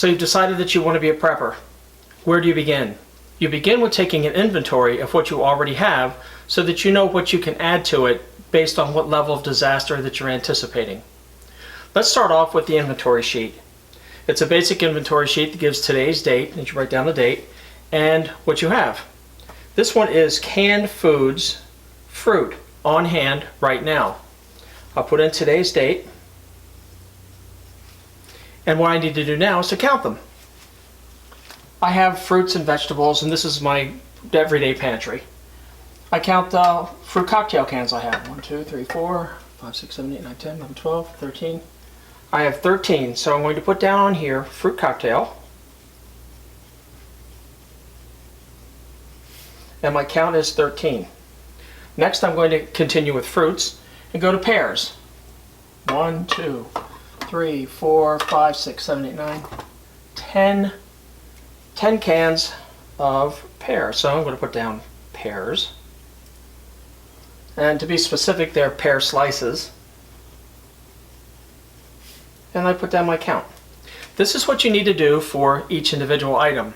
So you've decided that you want to be a prepper. Where do you begin? You begin with taking an inventory of what you already have so that you know what you can add to it based on what level of disaster that you're anticipating. Let's start off with the inventory sheet. It's a basic inventory sheet that gives today's date, and you write down the date, and what you have. This one is canned foods, fruit, on hand right now. I'll put in today's date, and what I need to do now is to count them. I have fruits and vegetables, and this is my everyday pantry. I count the fruit cocktail cans I have. 1, 2, 3, 4, 5, 6, 7, 8, 9, 10, 11, 12, 13. I have 13, so I'm going to put down on here fruit cocktail. And my count is 13. Next I'm going to continue with fruits and go to pears. 1, 2, 3, 4, 5, 6, 7, 8, 9, 10. 10 cans of pears. So I'm going to put down pears. And to be specific, they're pear slices. And I put down my count. This is what you need to do for each individual item.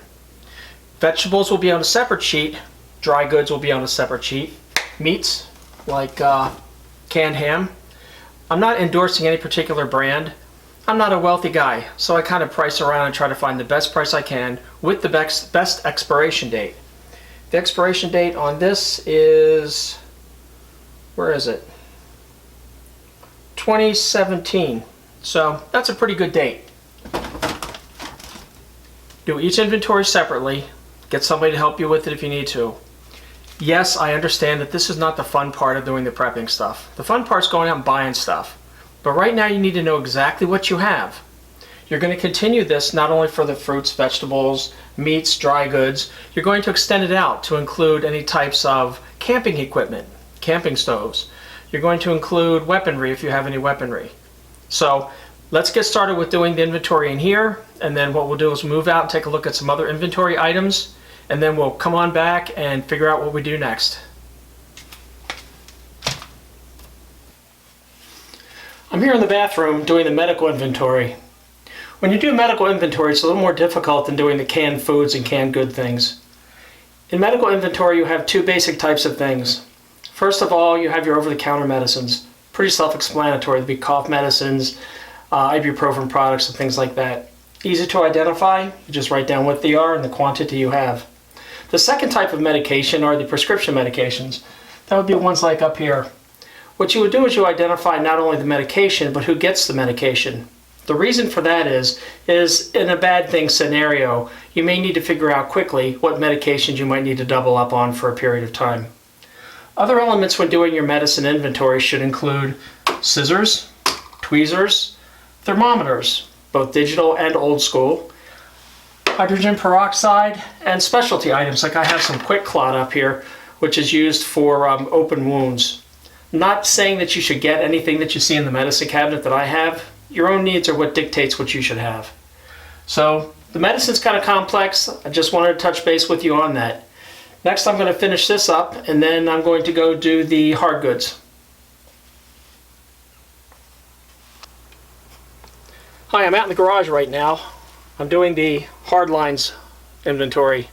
Vegetables will be on a separate sheet. Dry goods will be on a separate sheet. Meats, like canned ham. I'm not endorsing any particular brand. I'm not a wealthy guy, so I kind of price around and try to find the best price I can with the best expiration date. The expiration date on this is, where is it? 2017. So that's a pretty good date. Do each inventory separately. Get somebody to help you with it if you need to. Yes, I understand that this is not the fun part of doing the prepping stuff. The fun part's going out and buying stuff. But right now you need to know exactly what you have. You're going to continue this not only for the fruits, vegetables, meats, dry goods. You're going to extend it out to include any types of camping equipment, camping stoves. You're going to include weaponry if you have any weaponry. So let's get started with doing the inventory in here, and then what we'll do is move out and take a look at some other inventory items, and then we'll come on back and figure out what we do next. I'm here in the bathroom doing the medical inventory. When you do medical inventory, it's a little more difficult than doing the canned foods and canned good things. In medical inventory, you have two basic types of things. First of all, you have your over-the-counter medicines. Pretty self-explanatory. There'd be cough medicines, ibuprofen products, and things like that. Easy to identify. You just write down what they are and the quantity you have. The second type of medication are the prescription medications. That would be ones like up here. What you would do is you identify not only the medication, but who gets the medication. The reason for that is in a bad thing scenario, you may need to figure out quickly what medications you might need to double up on for a period of time. Other elements when doing your medicine inventory should include scissors, tweezers, thermometers, both digital and old school, hydrogen peroxide, and specialty items like I have some Quick Clot up here, which is used for open wounds. Not saying that you should get anything that you see in the medicine cabinet that I have. Your own needs are what dictates what you should have. So the medicine's kind of complex. I just wanted to touch base with you on that. Next I'm going to finish this up, and then I'm going to go do the hard goods. Hi, I'm out in the garage right now. I'm doing the hard lines inventory.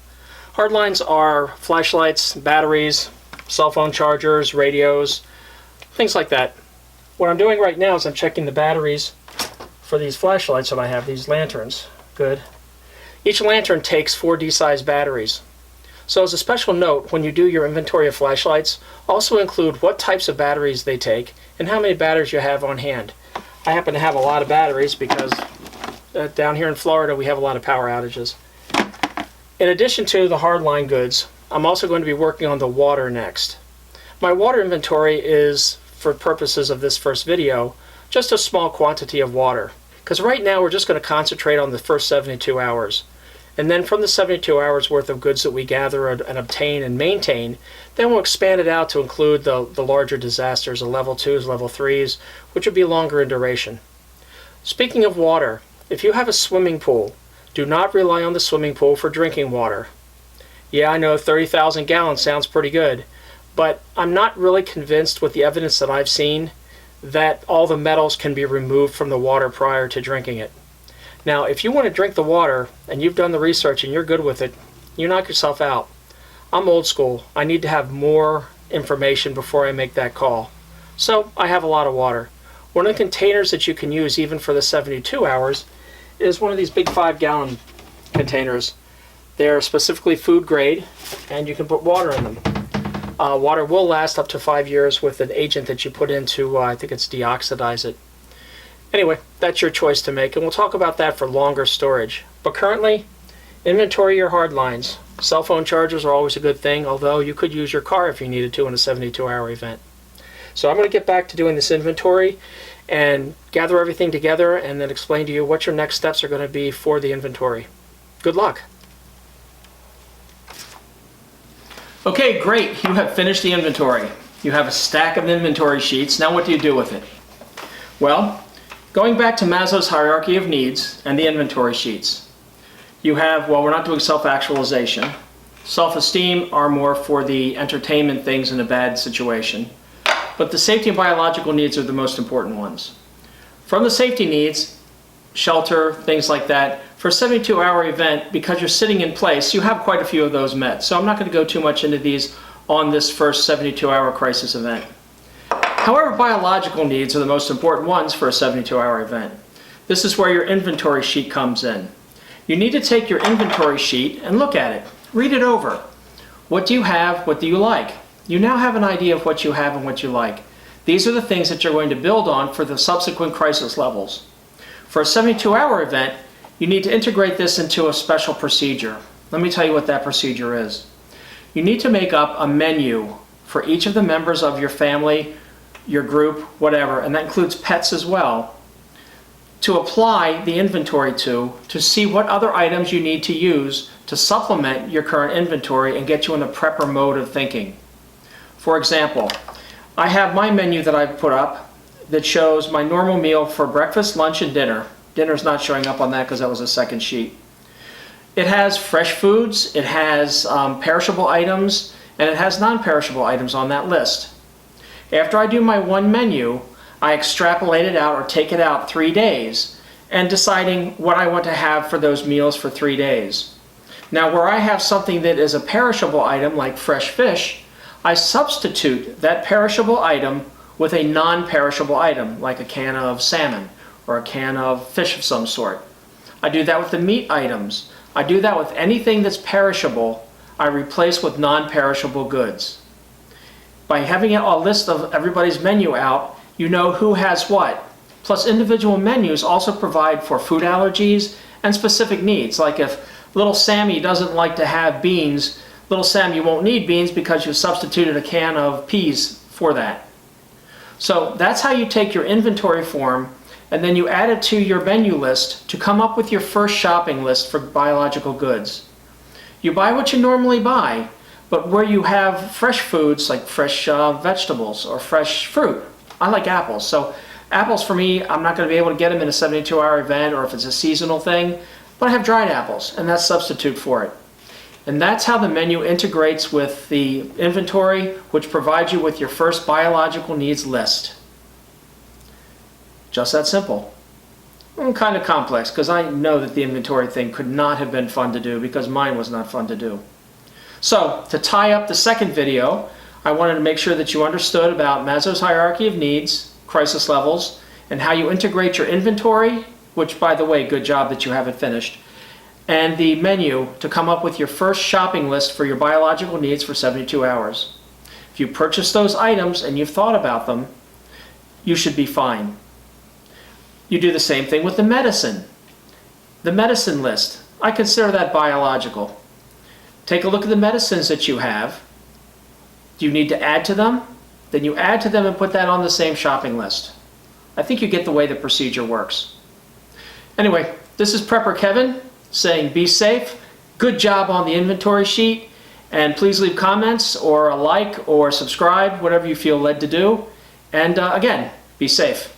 Hard lines are flashlights, batteries, cell phone chargers, radios, things like that. What I'm doing right now is I'm checking the batteries for these flashlights that I have, these lanterns. Good. Each lantern takes 4 D-sized batteries. So as a special note, when you do your inventory of flashlights, also include what types of batteries they take and how many batteries you have on hand. I happen to have a lot of batteries because down here in Florida we have a lot of power outages. In addition to the hardline goods, I'm also going to be working on the water next. My water inventory is, for purposes of this first video, just a small quantity of water. Because right now we're just going to concentrate on the first 72 hours. And then from the 72 hours worth of goods that we gather and obtain and maintain, then we'll expand it out to include the larger disasters, the level 2s, level 3s, which would be longer in duration. Speaking of water, if you have a swimming pool, do not rely on the swimming pool for drinking water. Yeah, I know 30,000 gallons sounds pretty good, but I'm not really convinced with the evidence that I've seen that all the metals can be removed from the water prior to drinking it. Now, if you want to drink the water and you've done the research and you're good with it, you knock yourself out. I'm old school. I need to have more information before I make that call. So I have a lot of water. One of the containers that you can use even for the 72 hours is one of these big 5-gallon containers. They're specifically food grade, and you can put water in them. Water will last up to 5 years with an agent that you put in to, I think it's deoxidize it. Anyway, that's your choice to make, and we'll talk about that for longer storage. But currently, inventory your hard lines. Cell phone chargers are always a good thing, although you could use your car if you needed to in a 72-hour event. So I'm going to get back to doing this inventory and gather everything together and then explain to you what your next steps are going to be for the inventory. Good luck. Okay, great. You have finished the inventory. You have a stack of inventory sheets. Now what do you do with it? Well, going back to Maslow's hierarchy of needs and the inventory sheets, you have, well, we're not doing self-actualization. Self-esteem are more for the entertainment things in a bad situation. But the safety and biological needs are the most important ones. From the safety needs, shelter, things like that, for a 72-hour event, because you're sitting in place, you have quite a few of those met. So I'm not going to go too much into these on this first 72-hour crisis event. However, biological needs are the most important ones for a 72-hour event. This is where your inventory sheet comes in. You need to take your inventory sheet and look at it. Read it over. What do you have? What do you like? You now have an idea of what you have and what you like. These are the things that you're going to build on for the subsequent crisis levels. For a 72-hour event, you need to integrate this into a special procedure. Let me tell you what that procedure is. You need to make up a menu for each of the members of your family, your group, whatever, and that includes pets as well, to apply the inventory to see what other items you need to use to supplement your current inventory and get you in a prepper mode of thinking. For example, I have my menu that I've put up that shows my normal meal for breakfast, lunch, and dinner. Dinner's not showing up on that because that was a second sheet. It has fresh foods, it has perishable items, and it has non-perishable items on that list. After I do my one menu, I extrapolate it out or take it out 3 days and deciding what I want to have for those meals for 3 days. Now, where I have something that is a perishable item like fresh fish, I substitute that perishable item with a non-perishable item like a can of salmon or a can of fish of some sort. I do that with the meat items. I do that with anything that's perishable, I replace with non-perishable goods. By having a list of everybody's menu out, you know who has what. Plus, individual menus also provide for food allergies and specific needs. Like if little Sammy doesn't like to have beans, little Sam, you won't need beans because you substituted a can of peas for that. So that's how you take your inventory form and then you add it to your menu list to come up with your first shopping list for biological goods. You buy what you normally buy, but where you have fresh foods like fresh vegetables or fresh fruit. I like apples, so apples for me, I'm not going to be able to get them in a 72-hour event or if it's a seasonal thing, but I have dried apples and that's substitute for it. And that's how the menu integrates with the inventory, which provides you with your first biological needs list. Just that simple. Kind of complex, because I know that the inventory thing could not have been fun to do because mine was not fun to do. So, to tie up the second video, I wanted to make sure that you understood about Maslow's hierarchy of needs, crisis levels, and how you integrate your inventory, which, by the way, good job that you have it finished, and the menu to come up with your first shopping list for your biological needs for 72 hours. If you purchase those items and you've thought about them, you should be fine. You do the same thing with the medicine. The medicine list, I consider that biological. Take a look at the medicines that you have. Do you need to add to them? Then you add to them and put that on the same shopping list. I think you get the way the procedure works. Anyway, this is Prepper Kevin saying be safe, good job on the inventory sheet, and please leave comments or a like or subscribe, whatever you feel led to do. And again, be safe.